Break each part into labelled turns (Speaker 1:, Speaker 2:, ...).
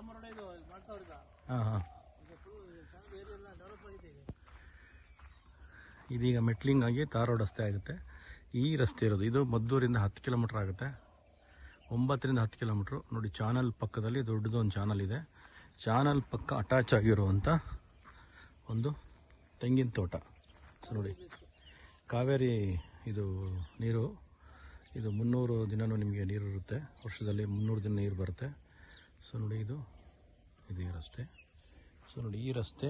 Speaker 1: ಹಾಂ ಹಾಂ. ಇದೀಗ ಮೆಟ್ಲಿಂಗ್ ಆಗಿ ತಾರ್ ರೋಡ್ ರಸ್ತೆ ಆಗುತ್ತೆ. ಈ ರಸ್ತೆ ಇರೋದು ಇದು ಮದ್ದೂರಿಂದ 10 ಕಿಲೋಮೀಟ್ರ್ ಆಗುತ್ತೆ. 9 ರಿಂದ 10 ಕಿಲೋಮೀಟ್ರು. ನೋಡಿ ಚಾನಲ್ ಪಕ್ಕದಲ್ಲಿ ದೊಡ್ಡದು ಒಂದು ಚಾನಲ್ ಇದೆ. ಚಾನಲ್ ಪಕ್ಕ ಅಟ್ಯಾಚ್ ಆಗಿರುವಂಥ ಒಂದು ತೆಂಗಿನ ತೋಟ. ಸೊ ನೋಡಿ ಕಾವೇರಿ ಇದು ನೀರು, ಇದು 300 ದಿನವೂ ನಿಮಗೆ ನೀರು ಇರುತ್ತೆ. ವರ್ಷದಲ್ಲಿ 300 ದಿನ ನೀರು ಬರುತ್ತೆ. ಸೊ ನೋಡಿ ಇದು ಈ ರಸ್ತೆ. ಸೊ ನೋಡಿ ಈ ರಸ್ತೆ.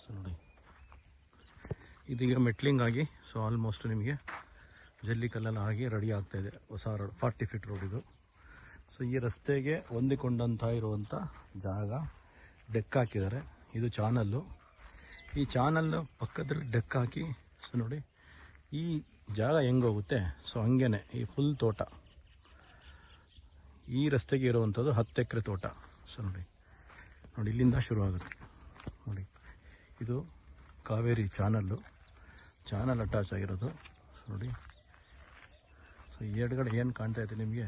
Speaker 1: ಸೊ ನೋಡಿ ಇದೀಗ ಮೆಟ್ಲಿಂಗ್ ಆಗಿ ಸೊ ಆಲ್ಮೋಸ್ಟ್ ನಿಮಗೆ ಜಲ್ಲಿಕಲ್ಲೆಲ್ಲ ಆಗಿ ರೆಡಿ ಆಗ್ತಾಯಿದೆ. ಹೊಸ ರೋಡ್ 40 ಫೀಟ್ ರೋಡ್ ಇದು. ಸೊ ಈ ರಸ್ತೆಗೆ ಹೊಂದಿಕೊಂಡಂಥ ಇರುವಂಥ ಜಾಗ ಡೆಕ್ ಹಾಕಿದ್ದಾರೆ. ಇದು ಚಾನಲ್ಲು. ಈ ಚಾನಲ್ ಪಕ್ಕದಲ್ಲಿ ಡೆಕ್ ಹಾಕಿ ಸೊ ನೋಡಿ ಈ ಜಾಗ ಹೆಂಗೋಗುತ್ತೆ ಸೊ ಹಂಗೇ ಈ ಫುಲ್ ತೋಟ ಈ ರಸ್ತೆಗೆ ಇರುವಂಥದ್ದು 10 ಎಕರೆ ತೋಟ. ಸೊ ನೋಡಿ ನೋಡಿ ಇಲ್ಲಿಂದ ಶುರು ಆಗುತ್ತೆ. ನೋಡಿ ಇದು ಕಾವೇರಿ ಚಾನಲ್ ಅಟ್ಯಾಚ್ ಆಗಿರೋದು. ನೋಡಿ ಸೊ ಈ ಎಡಗಡೆ ಏನು ಕಾಣ್ತಾ ಇದೆ ನಿಮಗೆ,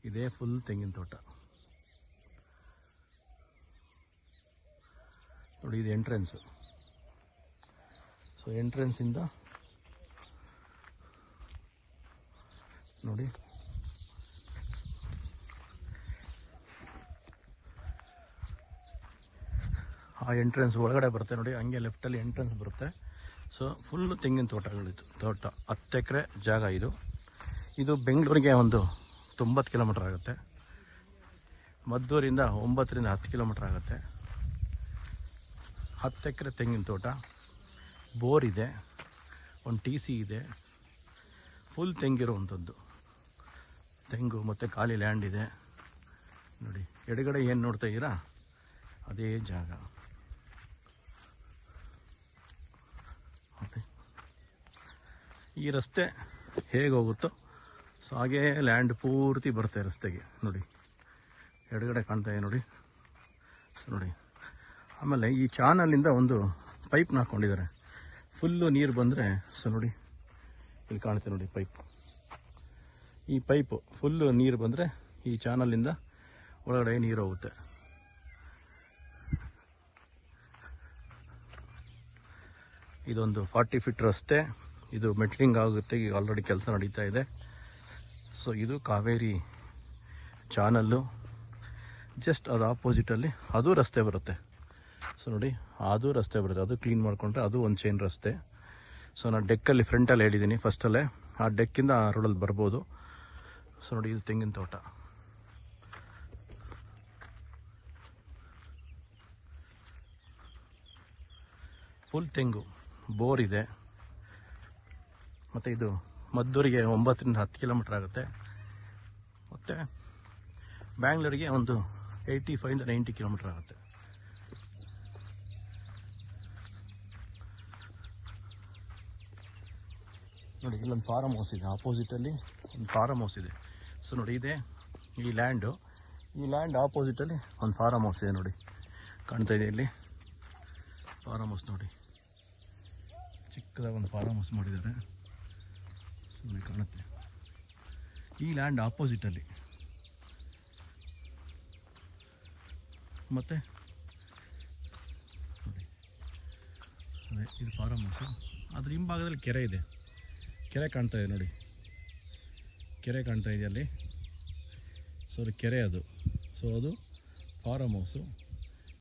Speaker 1: ಇದೇ ಫುಲ್ ತೆಂಗಿನ ತೋಟ. ನೋಡಿ ಇದು ಎಂಟ್ರೆನ್ಸು. ಸೊ ಎಂಟ್ರೆನ್ಸಿಂದ ನೋಡಿ ಆ ಎಂಟ್ರೆನ್ಸ್ ಒಳಗಡೆ ಬರುತ್ತೆ. ನೋಡಿ ಹಂಗೆ ಲೆಫ್ಟಲ್ಲಿ ಎಂಟ್ರೆನ್ಸ್ ಬರುತ್ತೆ. ಸೊ ಫುಲ್ಲು ತೆಂಗಿನ ತೋಟಗಳಿತ್ತು. ತೋಟ 10 ಎಕರೆ ಜಾಗ ಇದು. ಇದು ಬೆಂಗಳೂರಿಗೆ ಒಂದು 90 ಕಿಲೋಮೀಟ್ರ್ ಆಗುತ್ತೆ. ಮದ್ದೂರಿಂದ 9 ರಿಂದ 10 ಕಿಲೋಮೀಟ್ರ್ ಆಗುತ್ತೆ. 10 ಎಕರೆ ತೆಂಗಿನ ತೋಟ, ಬೋರ್ ಇದೆ, ಒಂದು TC ಇದೆ, ಫುಲ್ ತೆಂಗಿರುವಂಥದ್ದು. ತೆಂಗು ಮತ್ತು ಖಾಲಿ ಲ್ಯಾಂಡ್ ಇದೆ. ನೋಡಿ ಎಡಗಡೆ ಏನು ನೋಡ್ತಾ ಇದ್ದೀರಾ ಅದೇ ಜಾಗ. ಈ ರಸ್ತೆ ಹೇಗೆ ಹೋಗುತ್ತೋ ಸೊ ಹಾಗೇ ಲ್ಯಾಂಡ್ ಪೂರ್ತಿ ಬರುತ್ತೆ ರಸ್ತೆಗೆ. ನೋಡಿ ಎಡಗಡೆ ಕಾಣ್ತಾ ಇದೆ ನೋಡಿ. ಸೊ ನೋಡಿ ಆಮೇಲೆ ಈ ಚಾನಲಿಂದ ಒಂದು ಪೈಪ್ನ ಹಾಕ್ಕೊಂಡಿದ್ದಾರೆ. ಫುಲ್ಲು ನೀರು ಬಂದರೆ ಸೊ ನೋಡಿ ಇಲ್ಲಿ ಕಾಣುತ್ತೆ ನೋಡಿ ಪೈಪ್. ಈ ಪೈಪು ಫುಲ್ಲು ನೀರು ಬಂದರೆ ಈ ಚಾನಲಿಂದ ಒಳಗಡೆ ನೀರು ಹೋಗುತ್ತೆ. ಇದೊಂದು 40 ಫೀಟ್ ರಸ್ತೆ. ಇದು ಮೆಟ್ಲಿಂಗ್ ಆಗುತ್ತೆ. ಈಗ ಆಲ್ರೆಡಿ ಕೆಲಸ ನಡೀತಾ ಇದೆ. ಸೊ ಇದು ಕಾವೇರಿ ಚಾನಲ್ಲು. ಜಸ್ಟ್ ಅದು ಆಪೋಸಿಟಲ್ಲಿ ಅದು ರಸ್ತೆ ಬರುತ್ತೆ. ಸೊ ನೋಡಿ ಅದು ರಸ್ತೆ ಬರುತ್ತೆ. ಅದು ಕ್ಲೀನ್ ಮಾಡಿಕೊಂಡ್ರೆ ಅದು ಒಂದು ಚೈನ್ ರಸ್ತೆ. ಸೊ ನಾನು ಡೆಕ್ಕಲ್ಲಿ ಫ್ರಂಟಲ್ಲಿ ಹೇಳಿದ್ದೀನಿ ಫಸ್ಟಲ್ಲೇ, ಆ ಡೆಕ್ಕಿಂದ ಆ ರೋಡಲ್ಲಿ ಬರ್ಬೋದು. ಸೊ ನೋಡಿ ಇದು ತೆಂಗಿನ ತೋಟ. ಫುಲ್ ತೆಂಗು, ಬೋರ್ ಇದೆ. ಮತ್ತು ಇದು ಮದ್ದೂರಿಗೆ 9 ರಿಂದ 10 ಕಿಲೋಮೀಟ್ರ್ ಆಗುತ್ತೆ. ಮತ್ತು ಬ್ಯಾಂಗ್ಳೂರಿಗೆ ಒಂದು 85 ರಿಂದ 90 ಕಿಲೋಮೀಟ್ರ್ ಆಗುತ್ತೆ. ನೋಡಿ ಇಲ್ಲೊಂದು ಫಾರಮ್ ಹೌಸ್ ಇದೆ. ಆಪೋಸಿಟಲ್ಲಿ ಒಂದು ಫಾರಮ್ ಹೌಸ್ ಇದೆ. ಸೊ ನೋಡಿ ಇದೆ ಈ ಲ್ಯಾಂಡು. ಈ ಲ್ಯಾಂಡ್ ಆಪೋಸಿಟಲ್ಲಿ ಒಂದು ಫಾರಮ್ ಹೌಸ್ ಇದೆ. ನೋಡಿ ಕಾಣ್ತಾ ಇದೆ ಇಲ್ಲಿ ಫಾರಮ್ ಹೌಸ್. ನೋಡಿ ಚಿಕ್ಕದಾಗಿ ಒಂದು ಫಾರಮ್ ಹೌಸ್ ಮಾಡಿದ್ದಾರೆ. ನೋಡಿ ಕಾಣುತ್ತೆ ಈ ಲ್ಯಾಂಡ್ ಆಪೋಸಿಟಲ್ಲಿ. ಮತ್ತು ನೋಡಿ ಅದೇ ಇದು ಫಾರಮ್ ಹೌಸು. ಅದ್ರ ಹಿಂಭಾಗದಲ್ಲಿ ಕೆರೆ ಇದೆ. ಕೆರೆ ಕಾಣ್ತಾ ಇದೆ ನೋಡಿ, ಕೆರೆ ಕಾಣ್ತಾ ಇದೆ ಅಲ್ಲಿ. ಸೊ ಅದು ಕೆರೆ ಅದು. ಸೊ ಅದು ಫಾರಮ್ ಹೌಸು.